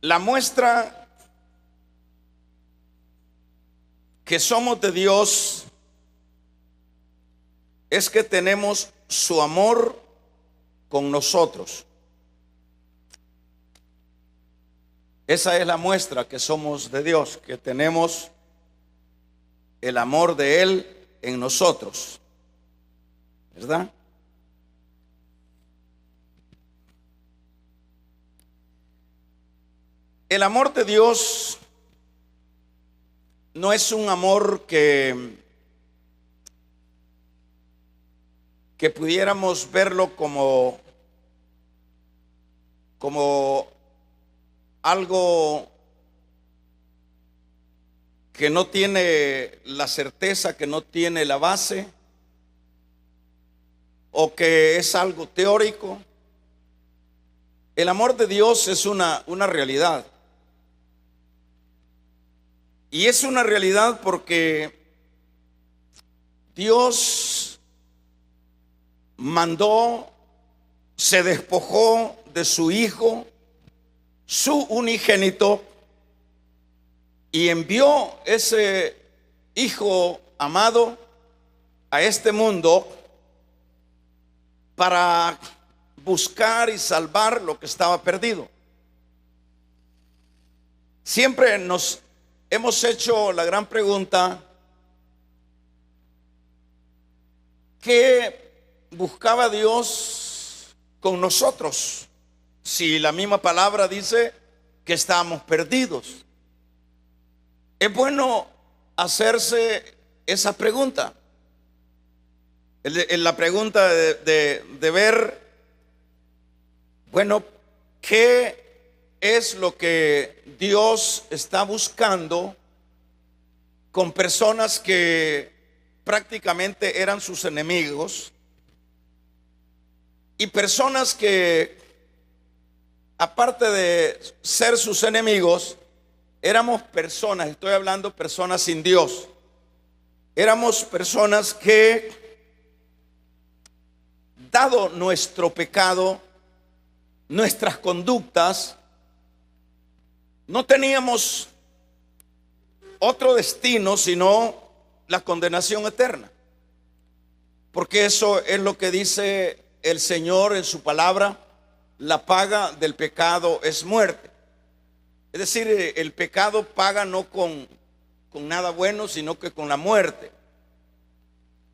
La muestra que somos de Dios es que tenemos su amor con nosotros. Esa es la muestra que somos de Dios, que tenemos el amor de Él en nosotros, ¿verdad? El amor de Dios no es un amor que pudiéramos verlo como algo que no tiene la certeza, que no tiene la base, o que es algo teórico. El amor de Dios es una realidad. Y es una realidad porque Dios mandó, se despojó de su Hijo, su unigénito, y envió ese Hijo amado a este mundo para buscar y salvar lo que estaba perdido. Siempre nos hemos hecho la gran pregunta: ¿qué buscaba Dios con nosotros? Si la misma palabra dice que estábamos perdidos. Es bueno hacerse esa pregunta. La pregunta de ver, bueno, ¿qué es lo que Dios está buscando con personas que prácticamente eran sus enemigos y personas que, aparte de ser sus enemigos, éramos personas, estoy hablando personas sin Dios, éramos personas que, dado nuestro pecado, nuestras conductas, no teníamos otro destino sino la condenación eterna. Porque eso es lo que dice el Señor en su palabra: la paga del pecado es muerte. Es decir, el pecado paga no con nada bueno, sino que con la muerte.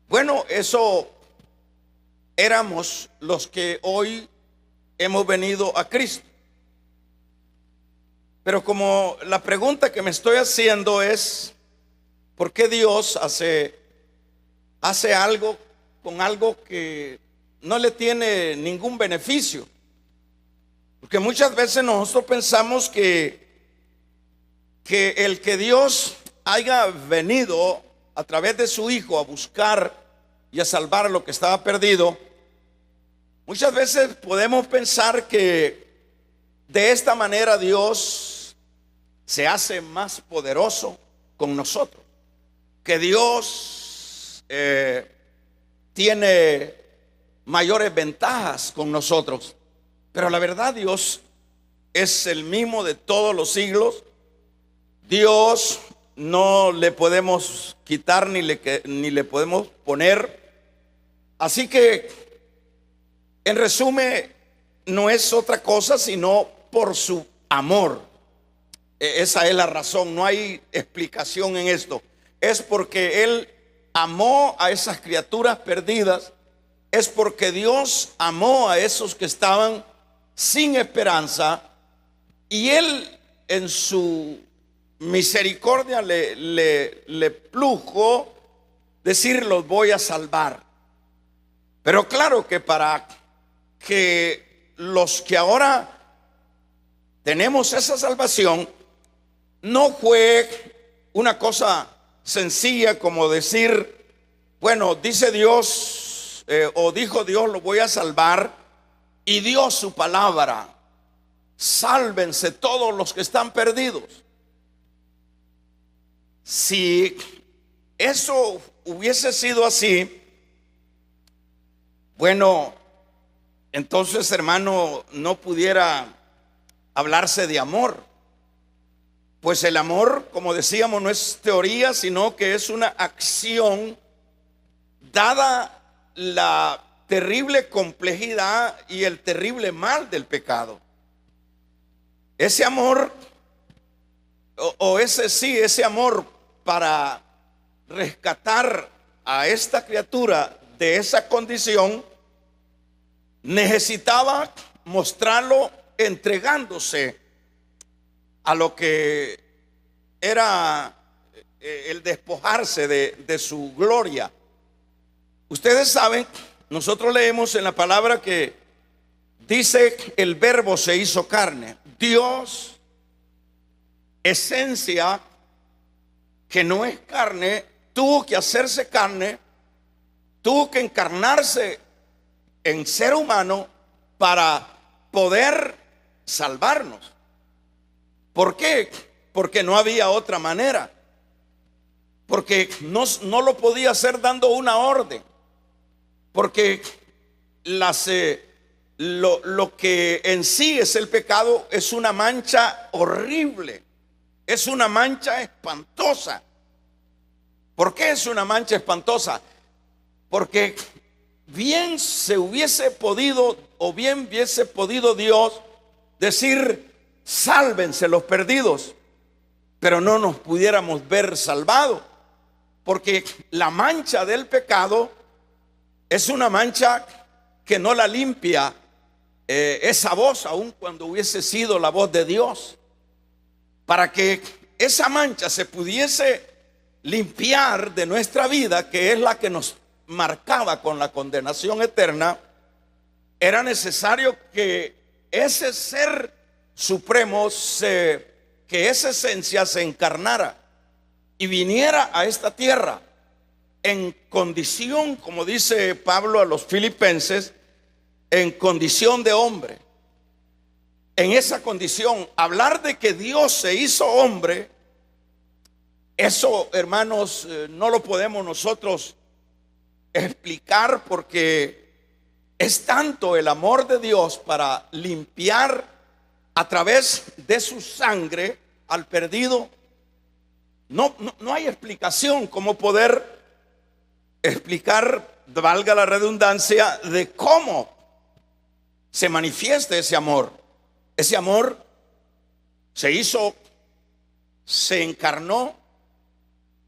Bueno, eso éramos los que hoy hemos venido a Cristo. Pero como la pregunta que me estoy haciendo es: ¿por qué Dios hace algo con algo que no le tiene ningún beneficio? Porque muchas veces nosotros pensamos que el que Dios haya venido a través de su Hijo a buscar y a salvar lo que estaba perdido, muchas veces podemos pensar que de esta manera Dios se hace más poderoso con nosotros, que Dios tiene mayores ventajas con nosotros. Pero la verdad, Dios es el mismo de todos los siglos. Dios no le podemos quitar ni le podemos poner. Así que, en resumen, no es otra cosa sino por su amor. Esa es la razón, no hay explicación en esto. Es porque Él amó a esas criaturas perdidas. Es porque Dios amó a esos que estaban sin esperanza, y Él en su misericordia le plujo decir: los voy a salvar. Pero claro que para que los que ahora tenemos esa salvación, no fue una cosa sencilla como decir: bueno, dice Dios o dijo Dios, lo voy a salvar, y dio su palabra: sálvense todos los que están perdidos. Si eso hubiese sido así, bueno, entonces, hermano, no pudiera hablarse de amor. Pues el amor, como decíamos, no es teoría, sino que es una acción dada la terrible complejidad y el terrible mal del pecado. Ese amor, ese amor para rescatar a esta criatura de esa condición, necesitaba mostrarlo entregándose a lo que era el despojarse de su gloria. Ustedes saben, nosotros leemos en la palabra que dice: el verbo se hizo carne. Dios, esencia que no es carne, tuvo que hacerse carne, tuvo que encarnarse en ser humano para poder salvarnos. ¿Por qué? Porque no había otra manera. Porque no lo podía hacer dando una orden. Porque lo que en sí es el pecado es una mancha horrible. Es una mancha espantosa. ¿Por qué es una mancha espantosa? Porque bien se hubiese podido, o bien hubiese podido Dios decir: sálvense los perdidos, pero no nos pudiéramos ver salvados, porque la mancha del pecado es una mancha que no la limpia esa voz, aun cuando hubiese sido la voz de Dios. Para que esa mancha se pudiese limpiar de nuestra vida, que es la que nos marcaba con la condenación eterna, era necesario que ese ser supremo, que esa esencia se encarnara y viniera a esta tierra en condición, como dice Pablo a los filipenses, en condición de hombre. En esa condición, hablar de que Dios se hizo hombre, eso, hermanos, no lo podemos nosotros explicar, porque es tanto el amor de Dios para limpiar a través de su sangre al perdido. No hay explicación como poder explicar, valga la redundancia, de cómo se manifiesta ese amor. Ese amor se hizo, se encarnó,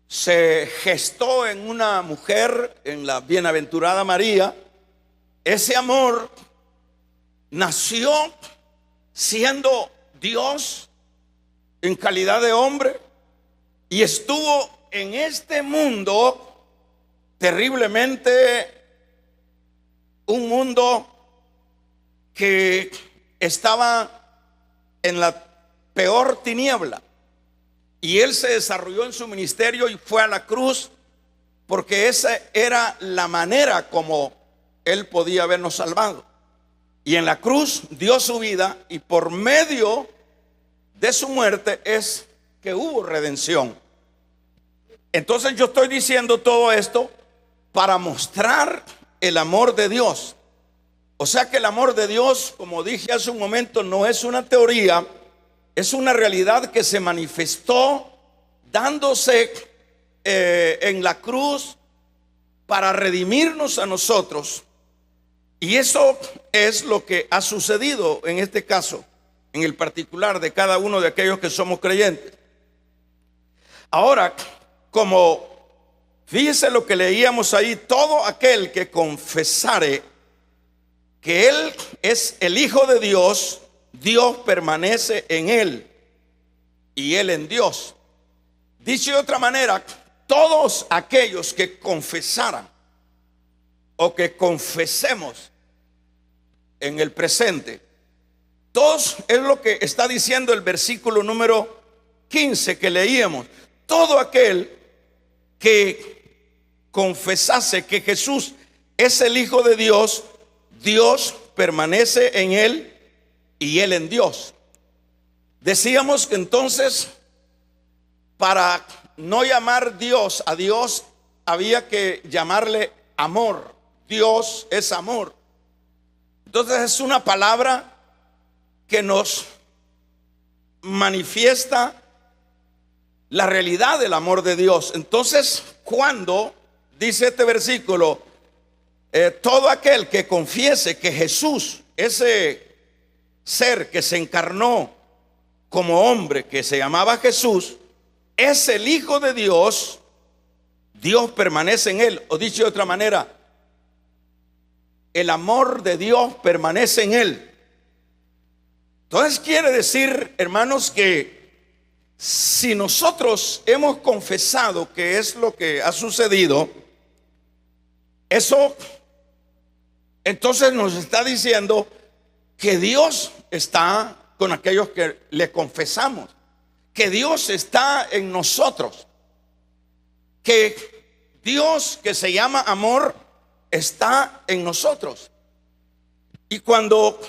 se gestó en una mujer, en la bienaventurada María. Ese amor nació siendo Dios en calidad de hombre y estuvo en este mundo terriblemente, un mundo que estaba en la peor tiniebla, y él se desarrolló en su ministerio y fue a la cruz, porque esa era la manera como él podía habernos salvado. Y en la cruz dio su vida, y por medio de su muerte es que hubo redención. Entonces yo estoy diciendo todo esto para mostrar el amor de Dios. O sea que el amor de Dios, como dije hace un momento, no es una teoría, es una realidad que se manifestó dándose en la cruz para redimirnos a nosotros. Y eso es lo que ha sucedido en este caso, en el particular de cada uno de aquellos que somos creyentes. Ahora, como fíjese lo que leíamos ahí: todo aquel que confesare que Él es el Hijo de Dios, Dios permanece en Él y Él en Dios. Dicho de otra manera, todos aquellos que confesaran o que confesemos en el presente, todos, es lo que está diciendo el versículo número 15 que leíamos: todo aquel que confesase que Jesús es el Hijo de Dios, Dios permanece en Él y Él en Dios. Decíamos que entonces, para no llamar Dios a Dios, había que llamarle amor. Dios es amor. Entonces es una palabra que nos manifiesta la realidad del amor de Dios. Entonces, cuando dice este versículo, todo aquel que confiese que Jesús, ese ser que se encarnó como hombre, que se llamaba Jesús, es el Hijo de Dios, Dios permanece en él. O dicho de otra manera, el amor de Dios permanece en él. Entonces quiere decir, hermanos, que si nosotros hemos confesado que es lo que ha sucedido, eso entonces nos está diciendo que Dios está con aquellos que le confesamos, que Dios está en nosotros, que Dios, que se llama amor, está en nosotros. Y cuando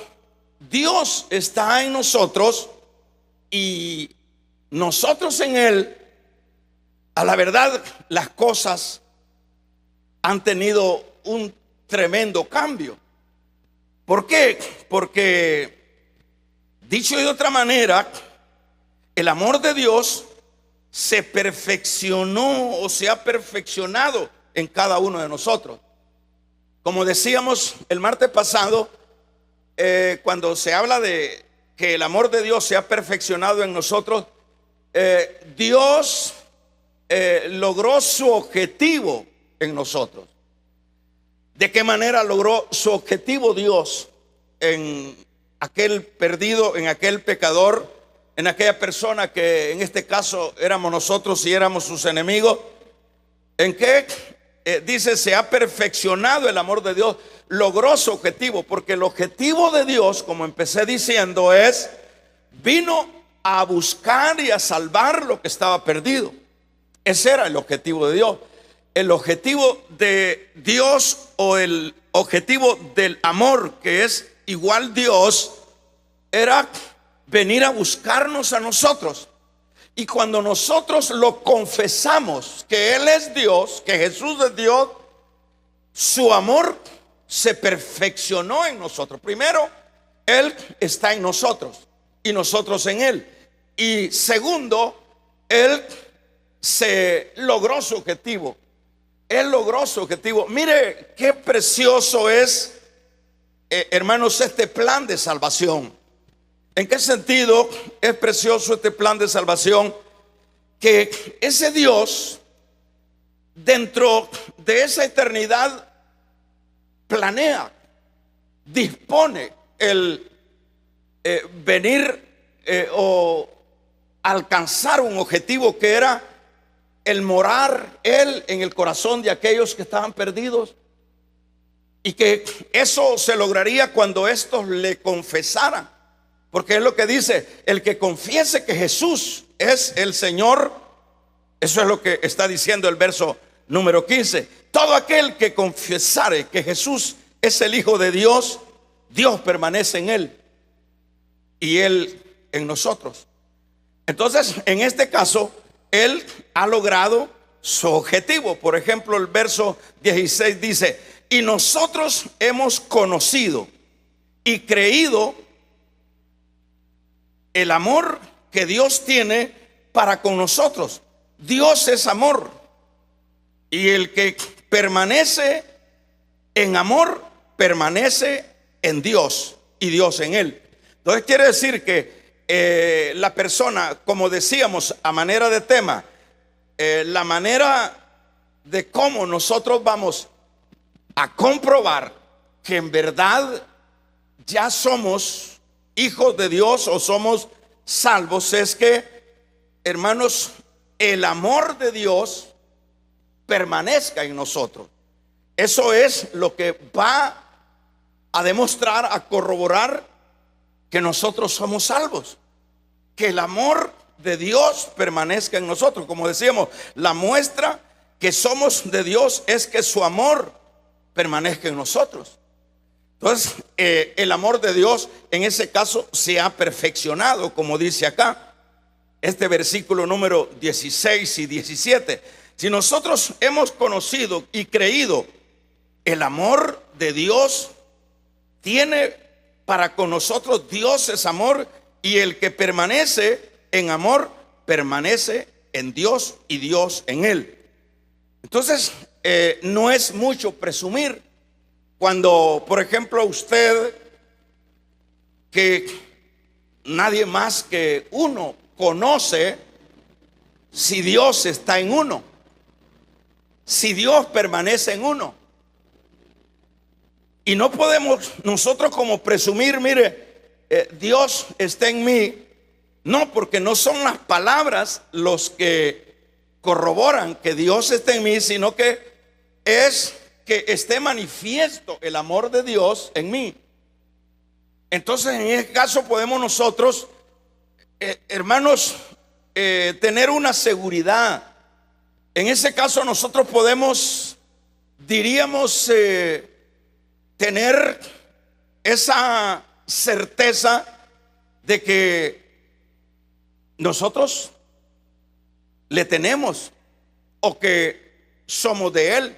Dios está en nosotros y nosotros en Él, a la verdad las cosas han tenido un tremendo cambio. ¿Por qué? Porque, dicho de otra manera, el amor de Dios se perfeccionó o se ha perfeccionado en cada uno de nosotros. Como decíamos el martes pasado, cuando se habla de que el amor de Dios se ha perfeccionado en nosotros, Dios logró su objetivo en nosotros. ¿De qué manera logró su objetivo Dios en aquel perdido, en aquel pecador, en aquella persona que en este caso éramos nosotros y éramos sus enemigos? ¿En qué? Dice, se ha perfeccionado el amor de Dios, logró su objetivo, porque el objetivo de Dios, como empecé diciendo, vino a buscar y a salvar lo que estaba perdido. Ese era el objetivo de Dios. El objetivo de Dios, o el objetivo del amor, que es igual Dios, era venir a buscarnos a nosotros. Y cuando nosotros lo confesamos, que Él es Dios, que Jesús es Dios, su amor se perfeccionó en nosotros. Primero, Él está en nosotros y nosotros en Él. Y segundo, Él se logró su objetivo. Él logró su objetivo. Mire qué precioso es, hermanos, este plan de salvación. ¿En qué sentido es precioso este plan de salvación? Que ese Dios, dentro de esa eternidad, planea, dispone el venir o alcanzar un objetivo, que era el morar Él en el corazón de aquellos que estaban perdidos, y que eso se lograría cuando estos le confesaran. Porque es lo que dice, el que confiese que Jesús es el Señor. Eso es lo que está diciendo el verso número 15. Todo aquel que confesare que Jesús es el Hijo de Dios, Dios permanece en él y Él en nosotros. Entonces, en este caso, Él ha logrado su objetivo. Por ejemplo, el verso 16 dice, y nosotros hemos conocido y creído el amor que Dios tiene para con nosotros. Dios es amor, y el que permanece en amor permanece en Dios y Dios en él. Entonces quiere decir que la persona, como decíamos a manera de tema, la manera de cómo nosotros vamos a comprobar que en verdad ya somos hijos de Dios o somos salvos, es que, hermanos, el amor de Dios permanezca en nosotros. Eso es lo que va a demostrar, a corroborar que nosotros somos salvos, que el amor de Dios permanezca en nosotros. Como decíamos, la muestra que somos de Dios es que su amor permanezca en nosotros. Entonces, el amor de Dios en ese caso se ha perfeccionado, como dice acá este versículo número 16 y 17. Si nosotros hemos conocido y creído el amor de Dios, tiene para con nosotros, Dios es amor, y el que permanece en amor permanece en Dios y Dios en él. Entonces, no es mucho presumir cuando, por ejemplo, usted, que nadie más que uno conoce si Dios está en uno, si Dios permanece en uno. Y no podemos nosotros como presumir, mire, Dios está en mí. No, porque no son las palabras los que corroboran que Dios está en mí, sino que es que esté manifiesto el amor de Dios en mí. Entonces, en ese caso podemos nosotros, hermanos, tener una seguridad. En ese caso nosotros podemos, diríamos, tener esa certeza de que nosotros le tenemos o que somos de Él.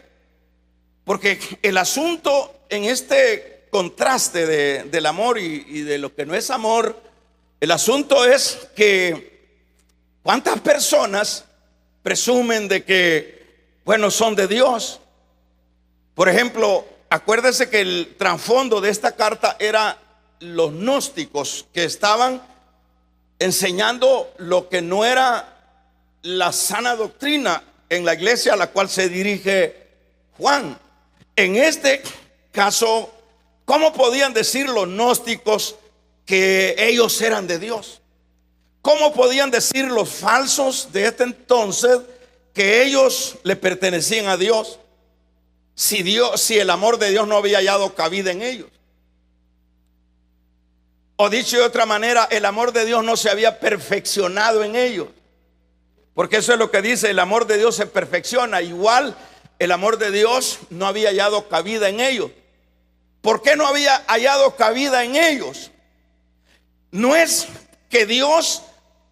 Porque el asunto en este contraste del amor y de lo que no es amor, el asunto es que cuántas personas presumen de que, bueno, son de Dios. Por ejemplo, acuérdese que el trasfondo de esta carta era los gnósticos que estaban enseñando lo que no era la sana doctrina en la iglesia a la cual se dirige Juan. En este caso, ¿cómo podían decir los gnósticos que ellos eran de Dios? ¿Cómo podían decir los falsos de este entonces que ellos le pertenecían a Dios? Si el amor de Dios no había hallado cabida en ellos. O dicho de otra manera, el amor de Dios no se había perfeccionado en ellos. Porque eso es lo que dice, el amor de Dios se perfecciona. Igual el amor de Dios no había hallado cabida en ellos. ¿Por qué no había hallado cabida en ellos? No es que Dios,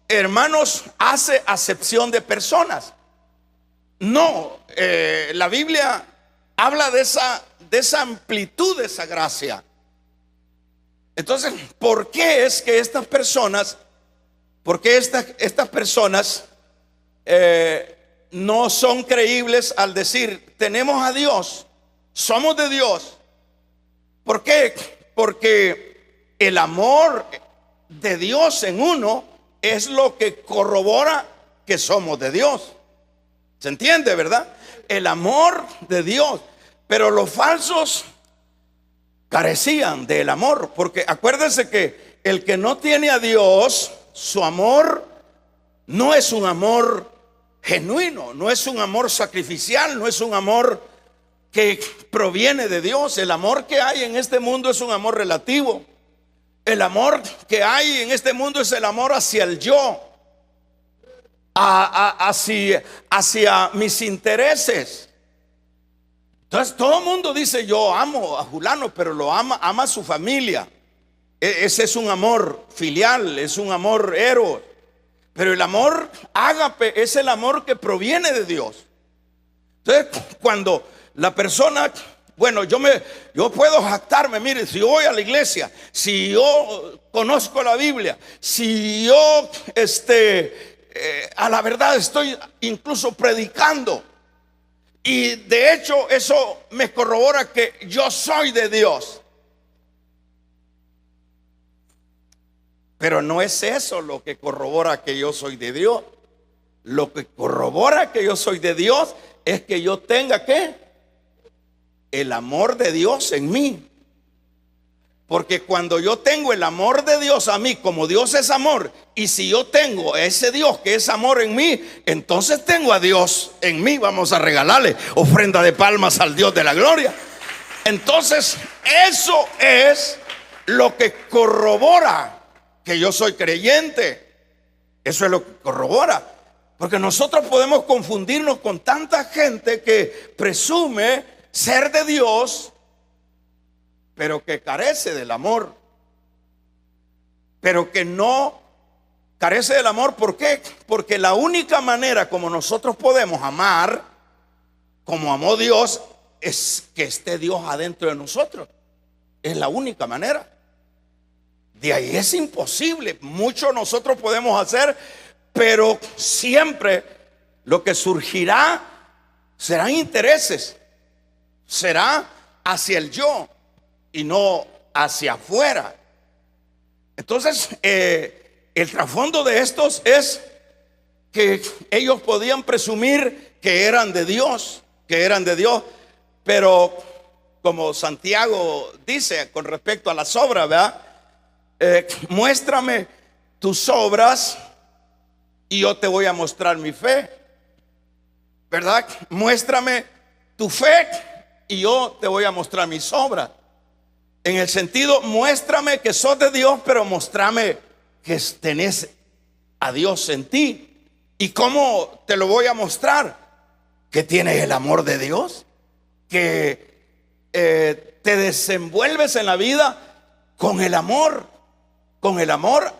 hermanos, hace acepción de personas. No, la Biblia habla de esa amplitud de esa gracia. Entonces, ¿por qué es que estas personas, estas personas no son creíbles al decir, tenemos a Dios, somos de Dios? ¿Por qué? Porque el amor de Dios en uno es lo que corrobora que somos de Dios. ¿Se entiende, verdad? El amor de Dios. Pero los falsos carecían del amor, porque acuérdense que el que no tiene a Dios, su amor no es un amor genuino, no es un amor sacrificial, no es un amor que proviene de Dios. El amor que hay en este mundo es un amor relativo. El amor que hay en este mundo es el amor hacia el yo, hacia mis intereses. Entonces todo el mundo dice, yo amo a fulano, pero lo ama a su familia. Ese es un amor filial, es un amor eros. Pero el amor ágape es el amor que proviene de Dios. Entonces, cuando la persona, bueno, yo puedo jactarme, mire, si yo voy a la iglesia, si yo conozco la Biblia, si yo a la verdad estoy incluso predicando, y de hecho eso me corrobora que yo soy de Dios. Pero no es eso lo que corrobora que yo soy de Dios. Lo que corrobora que yo soy de Dios es que yo tenga ¿qué? El amor de Dios en mí. Porque cuando yo tengo el amor de Dios a mí, como Dios es amor, y si yo tengo ese Dios que es amor en mí, entonces tengo a Dios en mí. Vamos a regalarle ofrenda de palmas al Dios de la gloria. Entonces eso es lo que corrobora que yo soy creyente. Eso es lo que corrobora. Porque nosotros podemos confundirnos con tanta gente que presume ser de Dios, pero que carece del amor. Pero que no carece del amor. ¿Por qué? Porque la única manera como nosotros podemos amar, como amó Dios, es que esté Dios adentro de nosotros. Es la única manera. De ahí es imposible. Mucho nosotros podemos hacer, pero siempre lo que surgirá serán intereses, será hacia el yo y no hacia afuera. Entonces, el trasfondo de estos es que ellos podían presumir que eran de Dios, pero como Santiago dice con respecto a las obras, ¿verdad? Muéstrame tus obras y yo te voy a mostrar mi fe, ¿verdad? Muéstrame tu fe y yo te voy a mostrar mis obras. En el sentido, muéstrame que sos de Dios, pero mostrame que tenés a Dios en ti. ¿Y cómo te lo voy a mostrar? Que tienes el amor de Dios, que te desenvuelves en la vida con el amor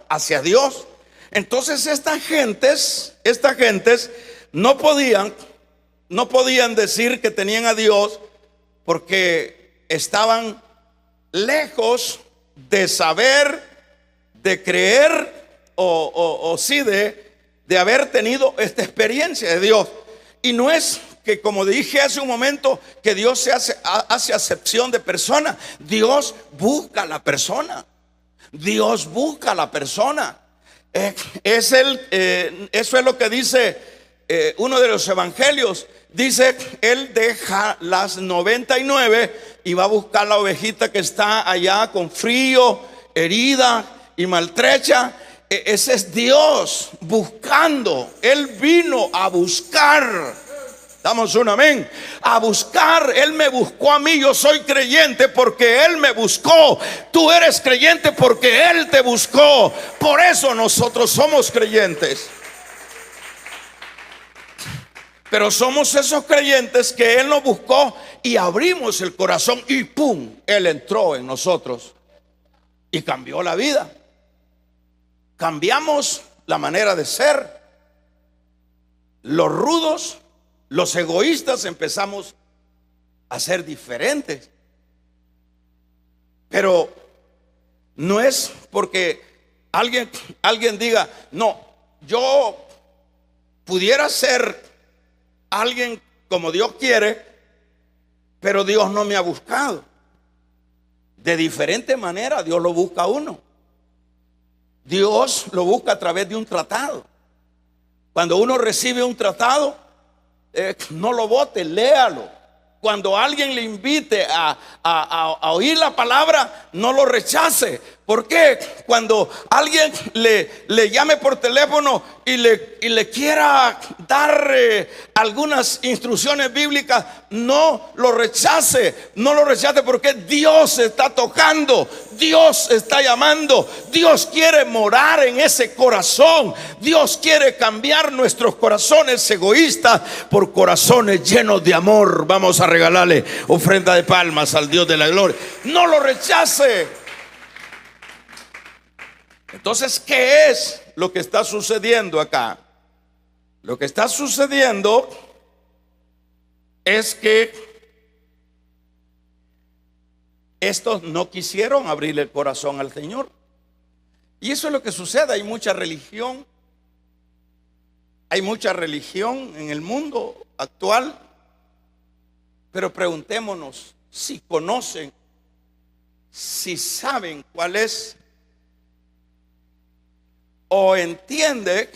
hacia Dios. Entonces estas gentes no podían decir que tenían a Dios porque estaban lejos de saber, de creer o sí de haber tenido esta experiencia de Dios. Y no es que, como dije hace un momento, que Dios hace acepción de personas. Dios busca a la persona. Eso es lo que dice uno de los evangelios. Dice, Él deja las 99 y va a buscar la ovejita que está allá con frío, herida y maltrecha. Ese es Dios buscando. Él vino a buscar. Damos un amén. A buscar. Él me buscó a mí. Yo soy creyente porque Él me buscó. Tú eres creyente porque Él te buscó. Por eso nosotros somos creyentes. Pero somos esos creyentes que Él nos buscó y abrimos el corazón y ¡pum! Él entró en nosotros y cambió la vida. Cambiamos la manera de ser. Los rudos, los egoístas empezamos a ser diferentes. Pero no es porque alguien diga, no, yo pudiera ser alguien como Dios quiere, pero Dios no me ha buscado. De diferente manera Dios lo busca a uno. Dios lo busca a través de un tratado. Cuando uno recibe un tratado, no lo bote, léalo. Cuando alguien le invite a oír la palabra, no lo rechace. ¿Por qué? Cuando alguien le llame por teléfono y le quiera dar algunas instrucciones bíblicas, no lo rechace. No lo rechace porque Dios está tocando, Dios está llamando, Dios quiere morar en ese corazón. Dios quiere cambiar nuestros corazones egoístas por corazones llenos de amor. Vamos a regalarle ofrenda de palmas al Dios de la gloria. No lo rechace. Entonces, ¿qué es lo que está sucediendo acá? Lo que está sucediendo es que estos no quisieron abrirle el corazón al Señor. Y eso es lo que sucede. Hay mucha religión en el mundo actual. Pero preguntémonos si conocen, si saben cuál es, o entiende,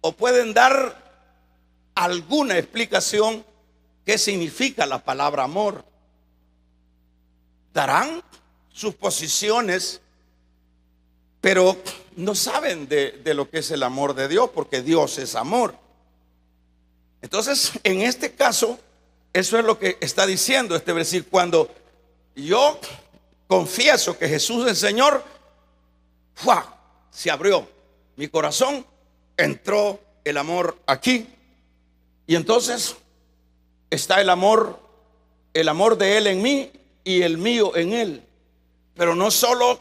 o pueden dar alguna explicación qué significa la palabra amor. Darán sus posiciones, pero no saben de lo que es el amor de Dios, porque Dios es amor. Entonces, en este caso, eso es lo que está diciendo este versículo. Cuando yo confieso que Jesús es el Señor, ¡fua!, se abrió mi corazón, entró el amor aquí. Y entonces está el amor de Él en mí y el mío en Él. Pero no solo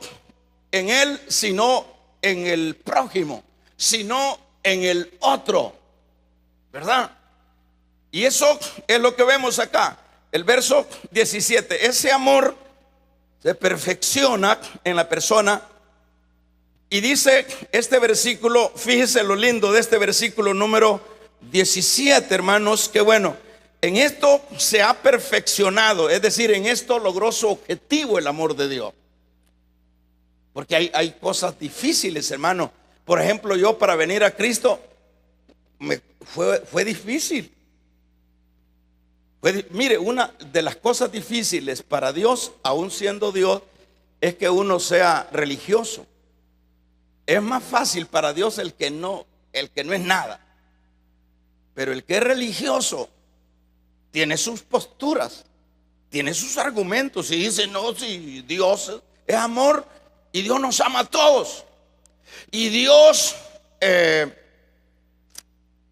en Él, sino en el prójimo, sino en el otro, ¿verdad? Y eso es lo que vemos acá. El verso 17, ese amor se perfecciona en la persona. Y dice este versículo, fíjese lo lindo de este versículo número 17, hermanos, que bueno, en esto se ha perfeccionado, es decir, en esto logró su objetivo el amor de Dios. Porque hay cosas difíciles, hermano. Por ejemplo, yo para venir a Cristo fue difícil. Mire, una de las cosas difíciles para Dios, aún siendo Dios, es que uno sea religioso. Es más fácil para Dios el que no es nada. Pero el que es religioso tiene sus posturas, tiene sus argumentos y dice: no, si Dios es amor y Dios nos ama a todos y Dios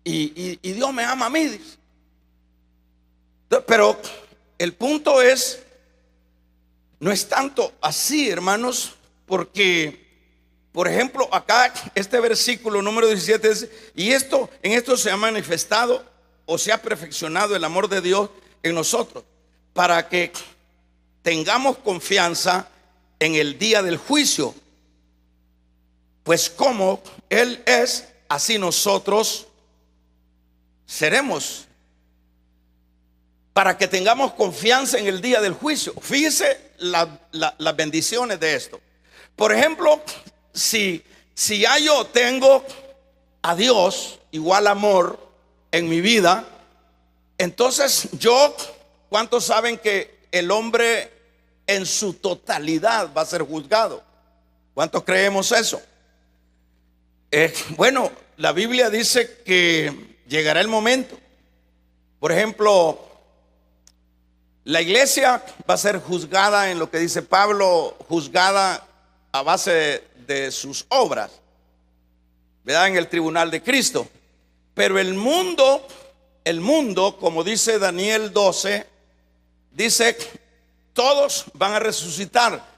y Dios me ama a mí, dice. Pero el punto es, no es tanto así, hermanos, porque por ejemplo acá este versículo número 17 dice: y en esto se ha manifestado o se ha perfeccionado el amor de Dios en nosotros, para que tengamos confianza en el día del juicio. Pues como Él es, así nosotros seremos. Para que tengamos confianza en el día del juicio. Fíjese las bendiciones de esto. Por ejemplo, si ya yo tengo a Dios igual amor en mi vida, entonces ¿cuántos saben que el hombre en su totalidad va a ser juzgado? ¿Cuántos creemos eso? Bueno, la Biblia dice que llegará el momento. Por ejemplo, la iglesia va a ser juzgada, en lo que dice Pablo, juzgada a base de sus obras, ¿verdad? En el tribunal de Cristo. Pero el mundo, como dice Daniel 12, dice: todos van a resucitar.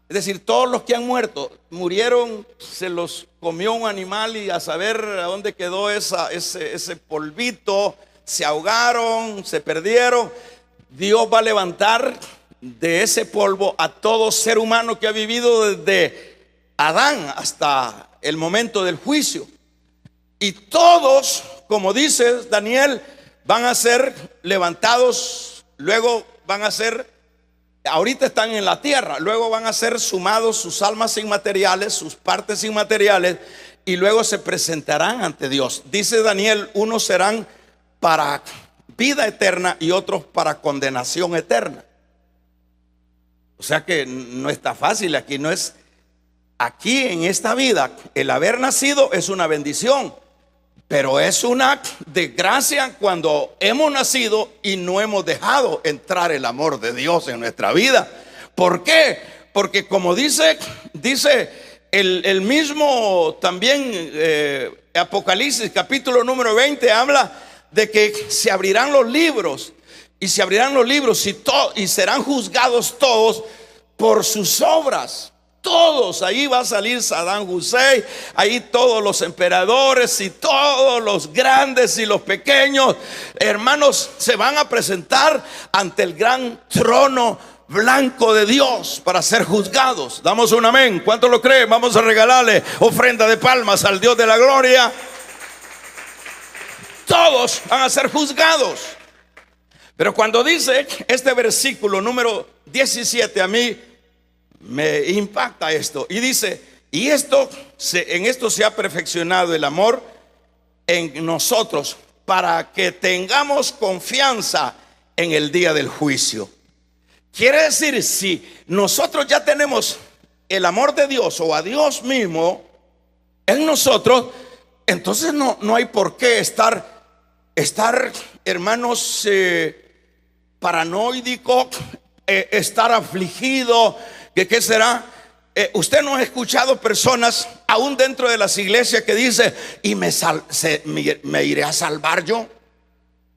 Es decir, todos los que han muerto, murieron, se los comió un animal y a saber a dónde quedó ese polvito, se ahogaron, se perdieron. Dios va a levantar de ese polvo a todo ser humano que ha vivido desde Adán hasta el momento del juicio. Y todos, como dice Daniel, van a ser levantados, luego van a ser, ahorita están en la tierra, luego van a ser sumados sus almas inmateriales, sus partes inmateriales, y luego se presentarán ante Dios. Dice Daniel: unos serán para vida eterna y otros para condenación eterna. O sea que no está fácil, aquí en esta vida el haber nacido es una bendición, pero es una desgracia cuando hemos nacido y no hemos dejado entrar el amor de Dios en nuestra vida. ¿Por qué? Porque como dice el mismo también Apocalipsis capítulo número 20, habla de que se abrirán los libros, y se abrirán los libros y serán juzgados todos por sus obras. Todos, ahí va a salir Saddam Hussein, ahí todos los emperadores y todos los grandes y los pequeños, hermanos, se van a presentar ante el gran trono blanco de Dios para ser juzgados. Damos un amén. ¿Cuántos lo creen? Vamos a regalarle ofrenda de palmas al Dios de la gloria. Todos van a ser juzgados. Pero cuando dice este versículo número 17, a mí me impacta esto, y dice: y en esto se ha perfeccionado el amor en nosotros, para que tengamos confianza en el día del juicio. Quiere decir, si nosotros ya tenemos el amor de Dios o a Dios mismo en nosotros, entonces no hay por qué estar hermanos, paranoico, estar afligido. ¿Qué será? Usted no ha escuchado personas aún dentro de las iglesias que dicen: ¿y me iré a salvar yo?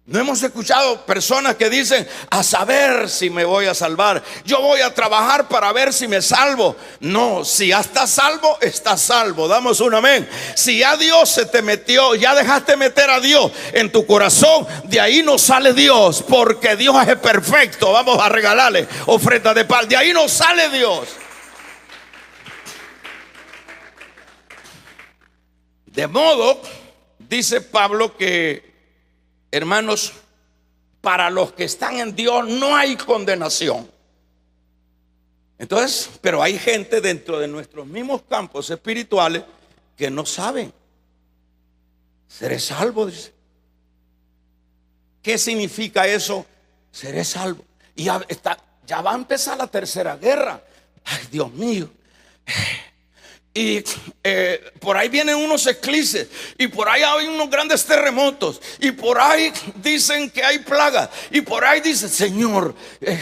No hemos escuchado personas que dicen: a saber si me voy a salvar, yo voy a trabajar para ver si me salvo. No, si ya estás salvo, estás salvo. Damos un amén. Si ya Dios se te metió, ya dejaste meter a Dios en tu corazón, de ahí no sale Dios, porque Dios es perfecto. Vamos a regalarle ofrenda de paz. De ahí no sale Dios. De modo, dice Pablo, que Hermanos, para los que están en Dios no hay condenación. Entonces, pero hay gente dentro de nuestros mismos campos espirituales que no saben. Seré salvo, dice. ¿Qué significa eso? Seré salvo. Y ya va a empezar la tercera guerra. Ay, Dios mío. Y por ahí vienen unos eclipses, y por ahí hay unos grandes terremotos, y por ahí dicen que hay plagas, y por ahí dice Señor,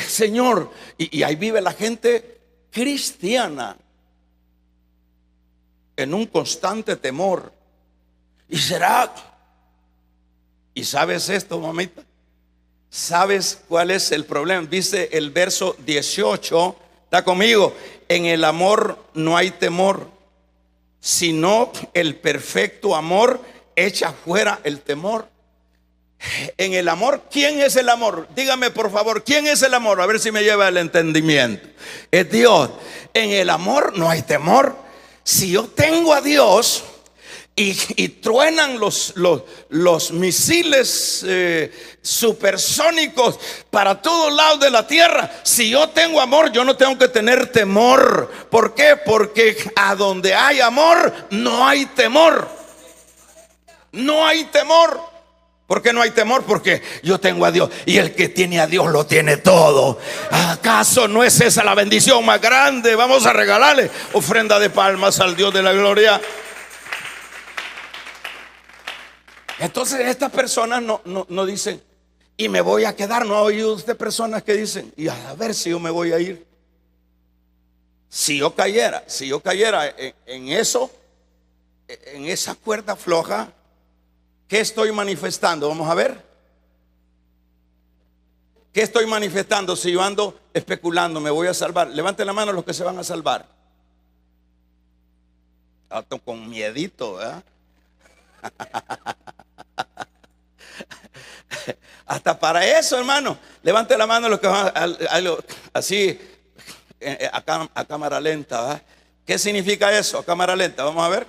Señor. Y ahí vive la gente cristiana en un constante temor. Y será. ¿Y sabes esto, mamita? ¿Sabes cuál es el problema? Dice el verso 18, está conmigo: en el amor no hay temor, sino el perfecto amor echa fuera el temor. En el amor, ¿quién es el amor? Dígame por favor, ¿quién es el amor? A ver si me lleva el entendimiento. Es Dios. En el amor no hay temor. Si yo tengo a Dios y truenan los misiles supersónicos para todos lados de la tierra, si yo tengo amor, yo no tengo que tener temor. ¿Por qué? Porque a donde hay amor no hay temor. No hay temor. ¿Por qué no hay temor? Porque yo tengo a Dios, y el que tiene a Dios lo tiene todo. ¿Acaso no es esa la bendición más grande? Vamos a regalarle ofrenda de palmas al Dios de la gloria. Entonces estas personas no dicen, y me voy a quedar. ¿No ha oído usted personas que dicen, y a ver si yo me voy a ir? Si yo cayera en eso, en esa cuerda floja, ¿qué estoy manifestando? Vamos a ver. ¿Qué estoy manifestando si yo ando especulando? Me voy a salvar. Levanten la mano los que se van a salvar. Con miedito, ¿verdad? Hasta para eso, hermano. Levante la mano los que van así a cámara lenta, ¿verdad? ¿Qué significa eso? A cámara lenta, vamos a ver.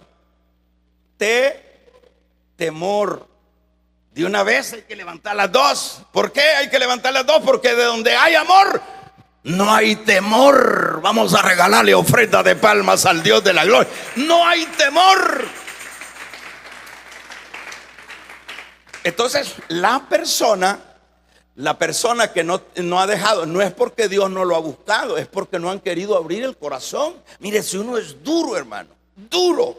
Temor. De una vez hay que levantar las dos. ¿Por qué hay que levantar las dos? Porque de donde hay amor no hay temor. Vamos a regalarle ofrenda de palmas al Dios de la gloria. No hay temor. Entonces la persona que no ha dejado, no es porque Dios no lo ha buscado, es porque no han querido abrir el corazón. Mire, si uno es duro, hermano, duro.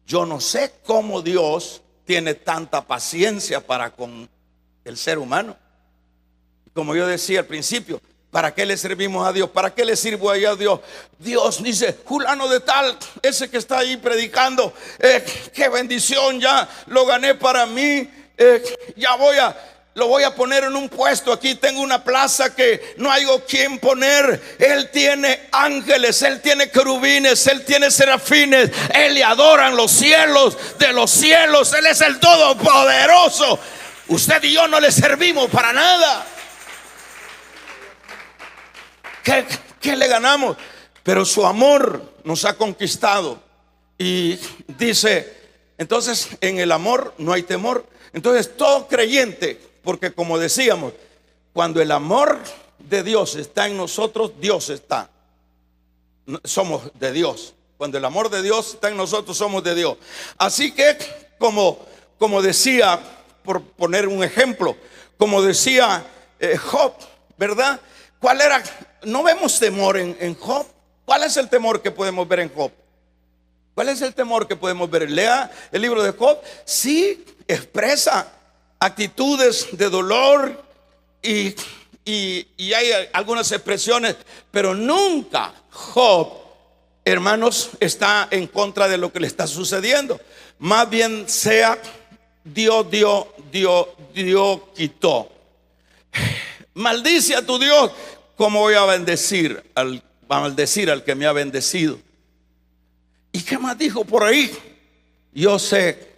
Yo no sé cómo Dios tiene tanta paciencia para con el ser humano. Como yo decía al principio, ¿para qué le servimos a Dios? ¿Para qué le sirvo a Dios? Dios dice, fulano de tal, ese que está ahí predicando, qué bendición, ya lo gané para mí, lo voy a poner en un puesto. Aquí tengo una plaza que no hay quien poner. Él tiene ángeles, él tiene querubines, él tiene serafines, él le adoran los cielos de los cielos. Él es el todopoderoso. Usted y yo no le servimos para nada. ¿Qué le ganamos? Pero su amor nos ha conquistado. Y dice, entonces en el amor no hay temor. Entonces todo creyente, porque como decíamos, cuando el amor de Dios está en nosotros, Dios está. Somos de Dios. Cuando el amor de Dios está en nosotros, somos de Dios. Así que como decía, por poner un ejemplo, como decía Job, ¿verdad? ¿Cuál era? No vemos temor en Job. ¿Cuál es el temor que podemos ver en Job? ¿Cuál es el temor que podemos ver? Lea el libro de Job. Sí, expresa actitudes de dolor y hay algunas expresiones, pero nunca Job, hermanos, está en contra de lo que le está sucediendo. Más bien sea Dios quitó. Maldice a tu Dios. ¿Cómo voy a maldecir al que me ha bendecido? ¿Y qué más dijo por ahí? Yo sé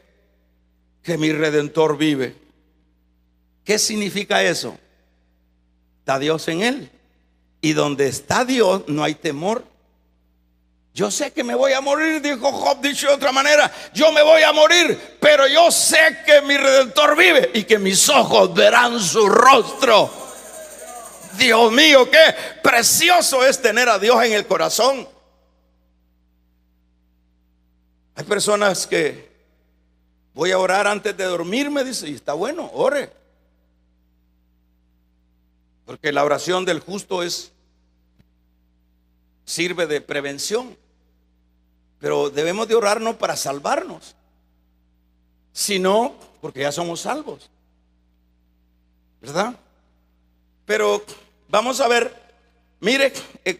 que mi Redentor vive. ¿Qué significa eso? Está Dios en él. Y donde está Dios no hay temor. Yo sé que me voy a morir, dijo Job, dicho de otra manera, yo me voy a morir, pero yo sé que mi Redentor vive y que mis ojos verán su rostro. Dios mío, qué precioso es tener a Dios en el corazón. Hay personas que voy a orar antes de dormirme, dice, y está bueno, ore. Porque la oración del justo sirve de prevención. Pero debemos de orar no para salvarnos, sino porque ya somos salvos, ¿verdad? Pero vamos a ver, mire,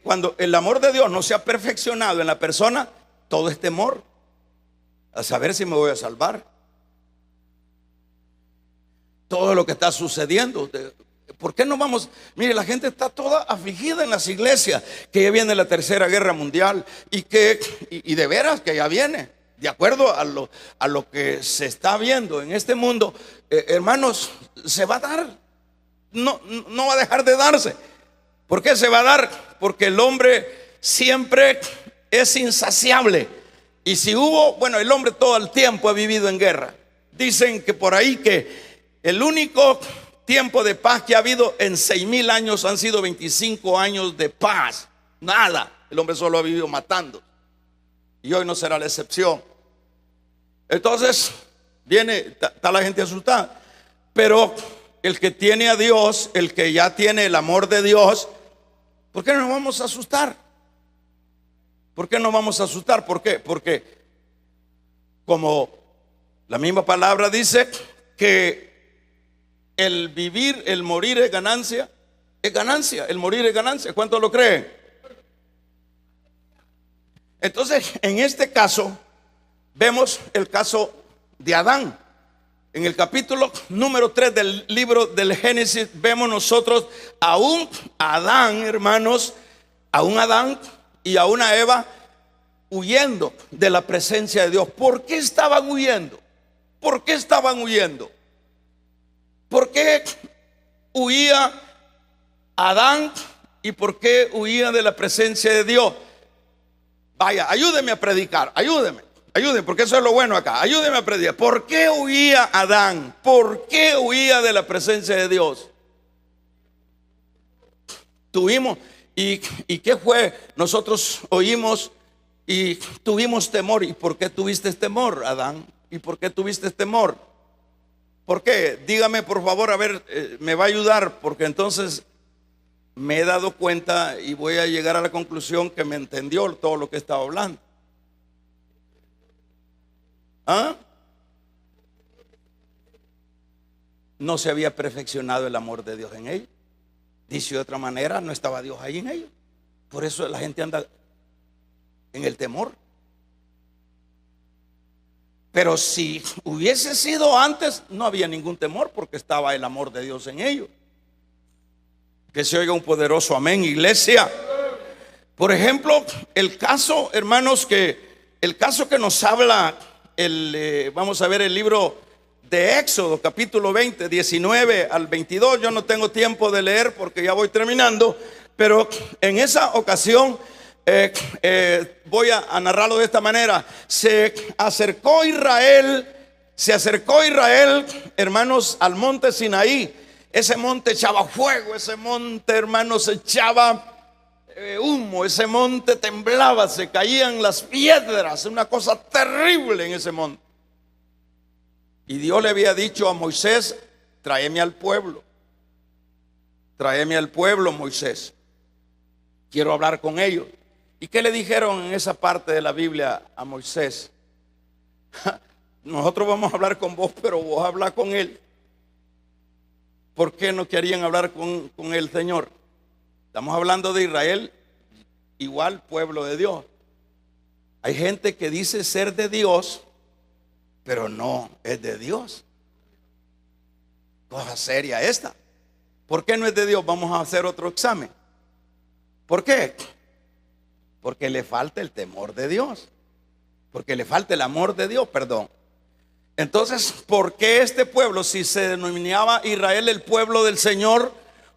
cuando el amor de Dios no se ha perfeccionado en la persona, todo es temor a saber si me voy a salvar. Todo lo que está sucediendo. ¿Por qué no vamos? Mire, la gente está toda afligida en las iglesias, que ya viene la tercera guerra mundial y de veras que ya viene. De acuerdo a lo que se está viendo en este mundo, hermanos, se va a dar. No va a dejar de darse. ¿Por qué se va a dar? Porque el hombre siempre es insaciable. Y si el hombre todo el tiempo ha vivido en guerra. Dicen que por ahí que el único tiempo de paz que ha habido en 6,000 años han sido 25 años de paz. Nada, el hombre solo ha vivido matando. Y hoy no será la excepción. Entonces, está la gente asustada. Pero el que tiene a Dios, el que ya tiene el amor de Dios, ¿por qué no nos vamos a asustar? ¿Por qué no vamos a asustar? ¿Por qué? Porque como la misma palabra dice que el vivir, el morir es ganancia, el morir es ganancia. ¿Cuántos lo creen? Entonces, en este caso, vemos el caso de Adán. En el capítulo número 3 del libro del Génesis, vemos nosotros a un Adán, hermanos, a un Adán y a una Eva huyendo de la presencia de Dios. ¿Por qué estaban huyendo? ¿Por qué estaban huyendo? ¿Por qué huía Adán y por qué huía de la presencia de Dios? Vaya, ayúdeme a predicar, ayúdeme, porque eso es lo bueno acá. Ayúdeme a predicar. ¿Por qué huía Adán? ¿Por qué huía de la presencia de Dios? Tuvimos, ¿y qué fue? Nosotros oímos y tuvimos temor. ¿Y por qué tuviste temor, Adán? ¿Y por qué tuviste temor? ¿Por qué? Dígame por favor, a ver, me va a ayudar, porque entonces me he dado cuenta y voy a llegar a la conclusión que me entendió todo lo que estaba hablando. ¿Ah? No se había perfeccionado el amor de Dios en ellos. Dice de otra manera, no estaba Dios ahí en ellos. Por eso la gente anda en el temor. Pero si hubiese sido antes, no había ningún temor, porque estaba el amor de Dios en ellos. Que se oiga un poderoso amén, iglesia. Por ejemplo, el caso, hermanos, el caso que nos habla vamos a ver el libro de Éxodo, capítulo 20, 19 al 22. Yo no tengo tiempo de leer porque ya voy terminando, pero en esa ocasión voy a narrarlo de esta manera. Se acercó Israel, hermanos, al monte Sinaí. Ese monte echaba fuego, ese monte, hermanos, echaba humo, ese monte temblaba, se caían las piedras, una cosa terrible en ese monte. Y Dios le había dicho a Moisés: tráeme al pueblo, Moisés, quiero hablar con ellos. ¿Y qué le dijeron en esa parte de la Biblia a Moisés? Nosotros vamos a hablar con vos, pero vos habla con él. ¿Por qué no querían hablar con el Señor? Estamos hablando de Israel, igual pueblo de Dios. Hay gente que dice ser de Dios, pero no es de Dios. Cosa seria esta. ¿Por qué no es de Dios? Vamos a hacer otro examen. ¿Por qué? Porque le falta el temor de Dios, porque le falta el amor de Dios, perdón. Entonces, ¿por qué este pueblo, si se denominaba Israel el pueblo del Señor,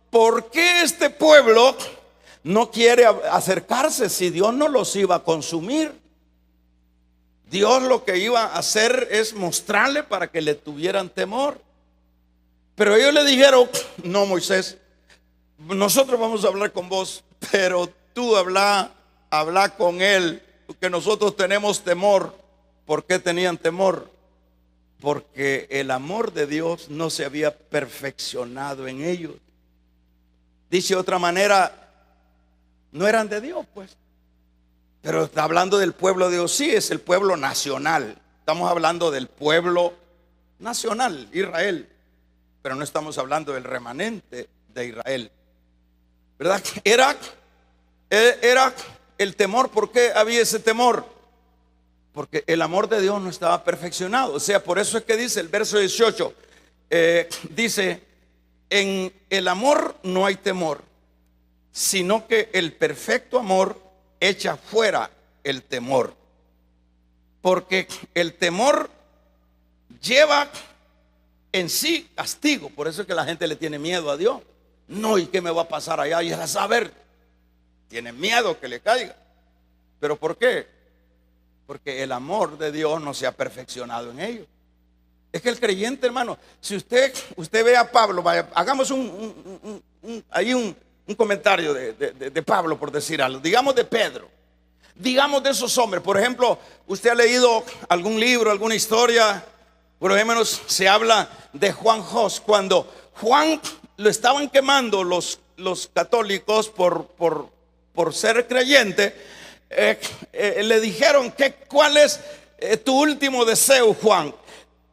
por qué este pueblo no quiere acercarse si Dios no los iba a consumir. Dios lo que iba a hacer es mostrarle para que le tuvieran temor. Pero ellos le dijeron: no, Moisés, nosotros vamos a hablar con vos, pero tú habla con él, porque nosotros tenemos temor. ¿Por qué tenían temor? Porque el amor de Dios no se había perfeccionado en ellos. Dice de otra manera, no eran de Dios, pues. Pero está hablando del pueblo de Dios, sí, es el pueblo nacional. Estamos hablando del pueblo nacional, Israel. Pero no estamos hablando del remanente de Israel, ¿verdad? Era el temor. ¿Por qué había ese temor? Porque el amor de Dios no estaba perfeccionado. O sea, por eso es que dice el verso 18, dice: en el amor no hay temor, sino que el perfecto amor echa fuera el temor. Porque el temor lleva en sí castigo. Por eso es que la gente le tiene miedo a Dios. No, ¿y qué me va a pasar allá? Y a saber, tiene miedo que le caiga. ¿Pero por qué? Porque el amor de Dios no se ha perfeccionado en ellos. Es que el creyente, hermano, si usted ve a Pablo, vaya, hagamos un comentario de Pablo, por decir algo. Digamos de Pedro, digamos de esos hombres. Por ejemplo, usted ha leído algún libro, alguna historia. Por lo menos se habla de Juan Hus. Cuando Juan lo estaban quemando los católicos por ser creyente, le dijeron: ¿cuál es tu último deseo, Juan?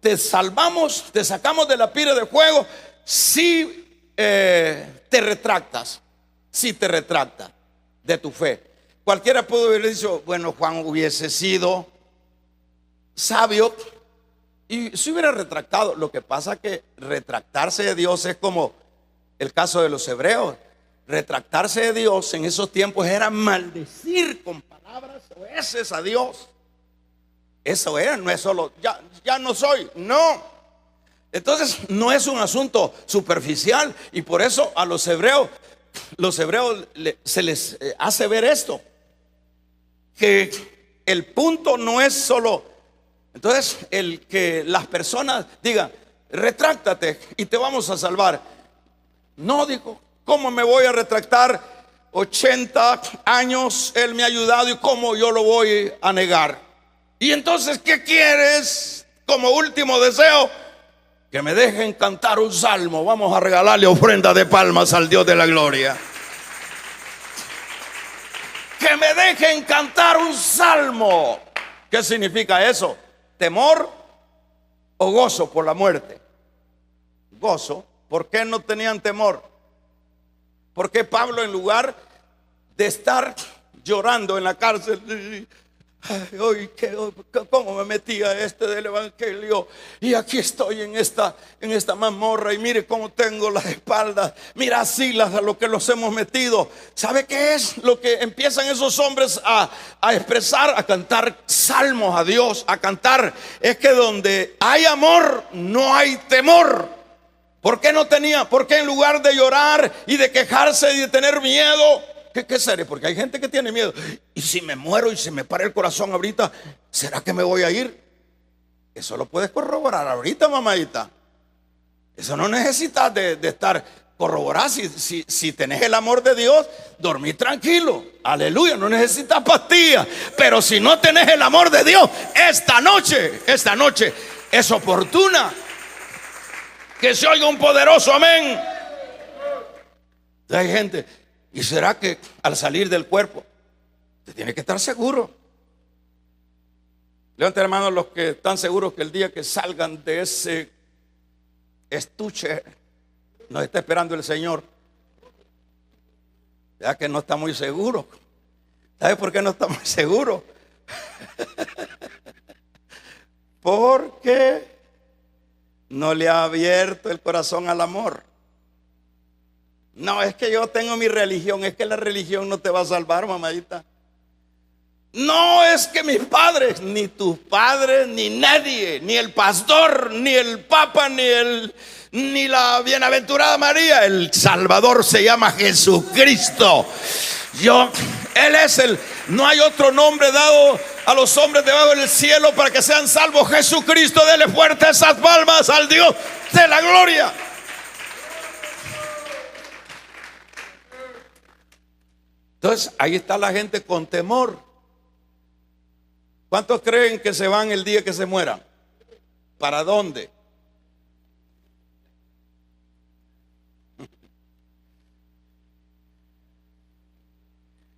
Te salvamos, te sacamos de la pira de fuego si te retractas, si te retractas de tu fe. Cualquiera pudo haber dicho: bueno, Juan hubiese sido sabio y se hubiera retractado. Lo que pasa es que retractarse de Dios es como el caso de los hebreos. Retractarse de Dios en esos tiempos era maldecir con palabras soeces a Dios. Eso era, no es solo ya no soy, no. Entonces no es un asunto superficial. Y por eso a los hebreos se les hace ver esto, que el punto no es solo. Entonces el que las personas digan: retráctate y te vamos a salvar. No, dijo, ¿cómo me voy a retractar? 80 años Él me ha ayudado, y ¿cómo yo lo voy a negar? Y entonces, ¿qué quieres como último deseo? Que me dejen cantar un salmo. Vamos a regalarle ofrenda de palmas al Dios de la gloria. Que me dejen cantar un salmo. ¿Qué significa eso? ¿Temor o gozo por la muerte? Gozo. ¿Por qué no tenían temor? Porque Pablo, en lugar de estar llorando en la cárcel, ay, ¿cómo me metí a del evangelio? Y aquí estoy en esta mazmorra, y mire cómo tengo las espaldas. Mira así a lo que los hemos metido. ¿Sabe qué es lo que empiezan esos hombres a expresar? A cantar salmos a Dios, a cantar. Es que donde hay amor no hay temor. ¿Por qué no tenía? ¿Por qué en lugar de llorar y de quejarse y de tener miedo? ¿Qué sería? Porque hay gente que tiene miedo. Y si me muero y se me para el corazón ahorita, ¿será que me voy a ir? Eso lo puedes corroborar ahorita, mamadita. Eso no necesitas de estar corroborar. Si tenés el amor de Dios, dormí tranquilo. Aleluya, no necesitas pastillas. Pero si no tenés el amor de Dios, esta noche es oportuna. Que se oiga un poderoso amén. Hay gente. ¿Y será que al salir del cuerpo te tiene que estar seguro? Levanten, hermanos, los que están seguros que el día que salgan de ese estuche nos está esperando el Señor. Ya que no está muy seguro. ¿Sabe por qué no está muy seguro? Porque no le ha abierto el corazón al amor. No, es que yo tengo mi religión. Es que la religión no te va a salvar, mamadita. No, es que mis padres, ni tus padres, ni nadie, ni el pastor, ni el papa, ni la bienaventurada María. El Salvador se llama Jesucristo. Él es no hay otro nombre dado a los hombres debajo del cielo para que sean salvos. Jesucristo. Dele fuerte esas palmas al Dios de la gloria. Entonces ahí está la gente con temor. ¿Cuántos creen que se van el día que se mueran? ¿Para dónde?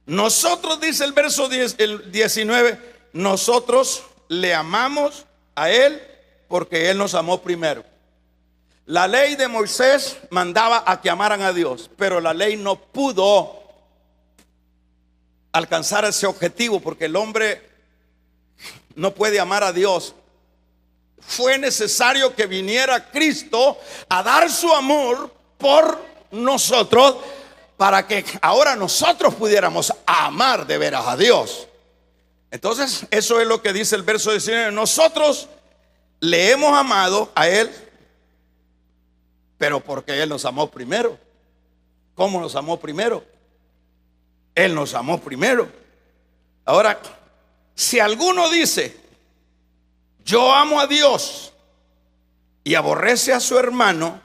Nosotros, dice el verso 10, el 19, nosotros le amamos a Él porque Él nos amó primero. La ley de Moisés mandaba a que amaran a Dios, pero la ley no pudo alcanzar ese objetivo porque el hombre no puede amar a Dios. Fue necesario que viniera Cristo a dar su amor por nosotros, para que ahora nosotros pudiéramos amar de veras a Dios. Entonces eso es lo que dice el verso 19. Nosotros le hemos amado a Él, pero porque Él nos amó primero. ¿Cómo nos amó primero? Él nos amó primero. Ahora, si alguno dice yo amo a Dios y aborrece a su hermano,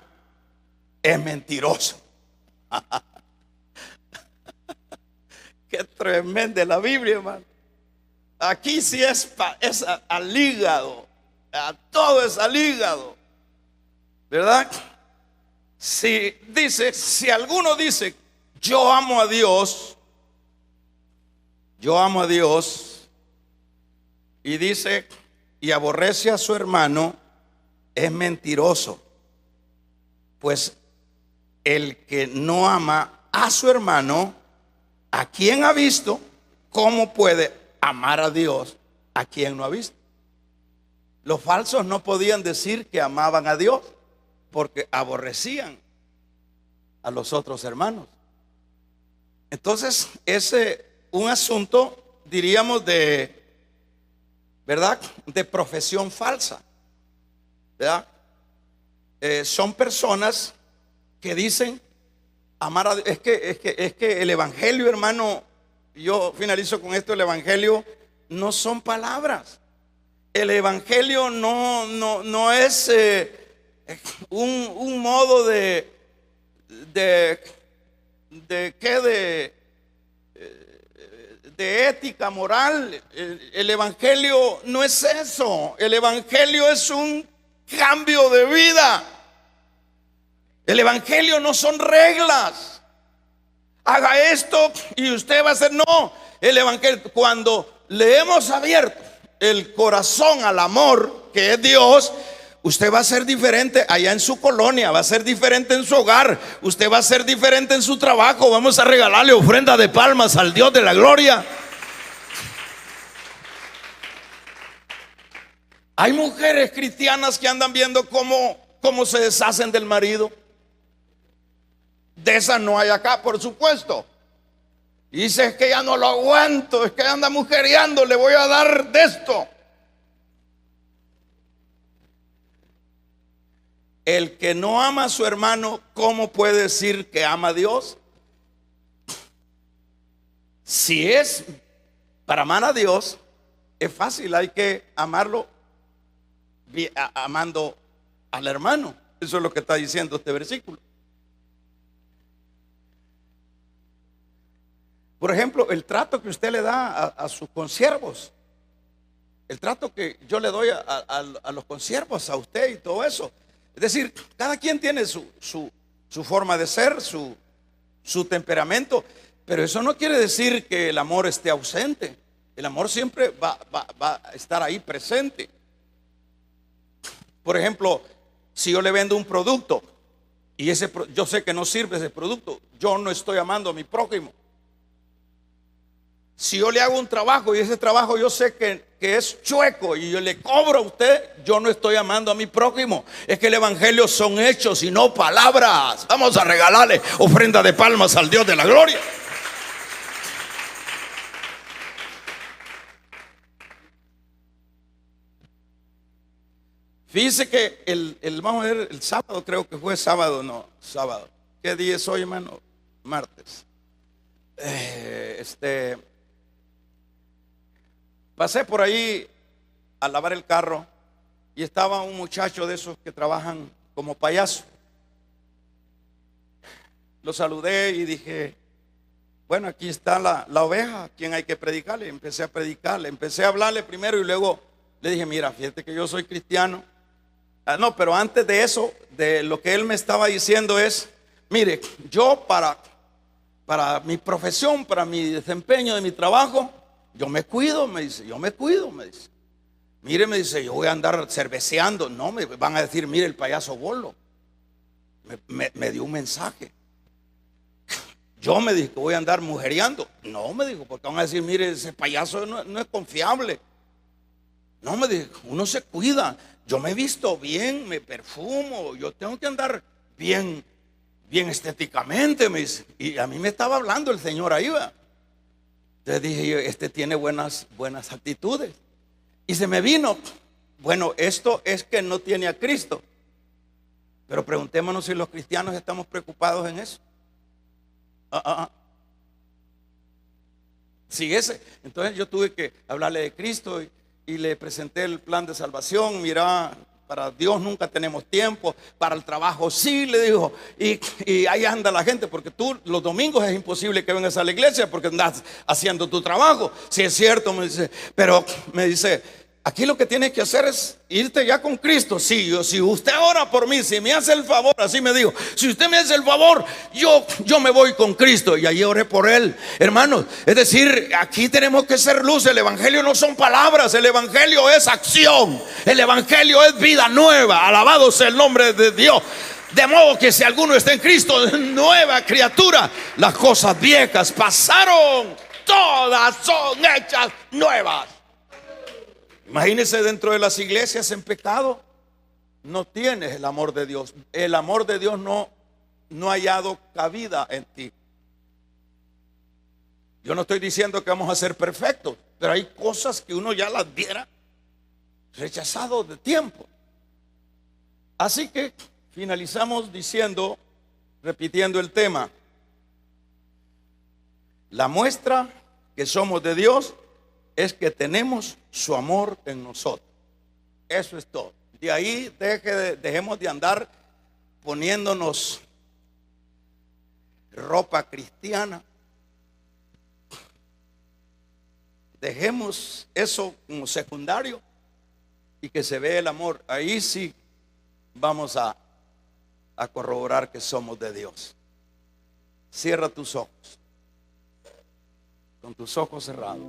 es mentiroso. Qué tremenda la Biblia, hermano. Aquí sí es al hígado, a todo es al hígado, ¿verdad? Si alguno dice yo amo a Dios, y dice y aborrece a su hermano, es mentiroso. Pues el que no ama a su hermano, ¿a quién ha visto? ¿Cómo puede amar a Dios a quien no ha visto? Los falsos no podían decir que amaban a Dios porque aborrecían a los otros hermanos. Entonces un asunto, diríamos, ¿verdad?, de profesión falsa, ¿verdad? Son personas que dicen amar a Dios. Es que el evangelio, hermano, yo finalizo con esto. El evangelio no son palabras. El evangelio no es un modo de ética moral. El evangelio no es eso. El evangelio es un cambio de vida. El evangelio no son reglas. Haga esto y usted va a hacer. No, el evangelio, cuando le hemos abierto el corazón al amor que es Dios, usted va a ser diferente allá en su colonia, va a ser diferente en su hogar, usted va a ser diferente en su trabajo. Vamos a regalarle ofrenda de palmas al Dios de la gloria. Hay mujeres cristianas que andan viendo cómo se deshacen del marido. De esas no hay acá, por supuesto. Y dice, es que ya no lo aguanto, es que anda mujeriando, le voy a dar de esto. El que no ama a su hermano, ¿cómo puede decir que ama a Dios? Si es para amar a Dios, es fácil, hay que amarlo amando al hermano. Eso es lo que está diciendo este versículo. Por ejemplo, el trato que usted le da a sus consiervos, el trato que yo le doy a los consiervos, a usted y todo eso. Es decir, cada quien tiene su forma de ser, su temperamento, pero eso no quiere decir que el amor esté ausente. El amor siempre va a estar ahí presente. Por ejemplo, si yo le vendo un producto y yo sé que no sirve ese producto, yo no estoy amando a mi prójimo. Si yo le hago un trabajo y ese trabajo yo sé que es chueco y yo le cobro a usted, yo no estoy amando a mi prójimo. Es que el evangelio son hechos y no palabras. Vamos a regalarle ofrenda de palmas al Dios de la gloria. Fíjese que vamos a ver, el sábado, creo que fue sábado. ¿Qué día es hoy, hermano? Martes. eh, pasé por ahí a lavar el carro y estaba un muchacho de esos que trabajan como payaso. Lo saludé y dije, bueno, aquí está la oveja, ¿a quién hay que predicarle? Empecé a predicarle, empecé a hablarle primero y luego le dije, mira, fíjate que yo soy cristiano. No, pero antes de eso, de lo que él me estaba diciendo es, mire, yo para mi profesión, para mi desempeño de mi trabajo, yo me cuido, me dice, yo me cuido, me dice. Mire, me dice, yo voy a andar cerveceando. No, me van a decir, mire el payaso Bolo. Me dio un mensaje. Yo me dije que voy a andar mujereando. No, me dijo, porque van a decir, mire, ese payaso no es confiable. No, me dijo, uno se cuida. Yo me he visto bien, me perfumo, yo tengo que andar bien estéticamente, me dice. Y a mí me estaba hablando el Señor ahí, ¿va? Entonces dije yo, este tiene buenas actitudes. Y se me vino, bueno, esto es que no tiene a Cristo. Pero preguntémonos si los cristianos estamos preocupados en eso. Sí, entonces yo tuve que hablarle de Cristo y le presenté el plan de salvación. Mira, para Dios nunca tenemos tiempo, para el trabajo sí, le dijo, y ahí anda la gente, porque tú los domingos es imposible que vengas a la iglesia porque andas haciendo tu trabajo. Si es cierto, me dice, pero me dice, aquí lo que tienes que hacer es irte ya con Cristo. Sí, si usted ora por mí, si me hace el favor, así me dijo, si usted me hace el favor, yo me voy con Cristo. Y allí oré por él, hermanos. Es decir, aquí tenemos que ser luz. El evangelio no son palabras, el evangelio es acción, el evangelio es vida nueva. Alabado sea el nombre de Dios. De modo que si alguno está en Cristo, nueva criatura, las cosas viejas pasaron, todas son hechas nuevas. Imagínense, dentro de las iglesias en pecado no tienes el amor de Dios. El amor de Dios no ha hallado cabida en ti. Yo no estoy diciendo que vamos a ser perfectos, pero hay cosas que uno ya las viera rechazado de tiempo. Así que finalizamos diciendo, repitiendo el tema, la muestra que somos de Dios es que tenemos su amor en nosotros. Eso es todo. De ahí dejemos de andar poniéndonos ropa cristiana. Dejemos eso como secundario y que se vea el amor. Ahí sí vamos a corroborar que somos de Dios. Cierra tus ojos, con tus ojos cerrados.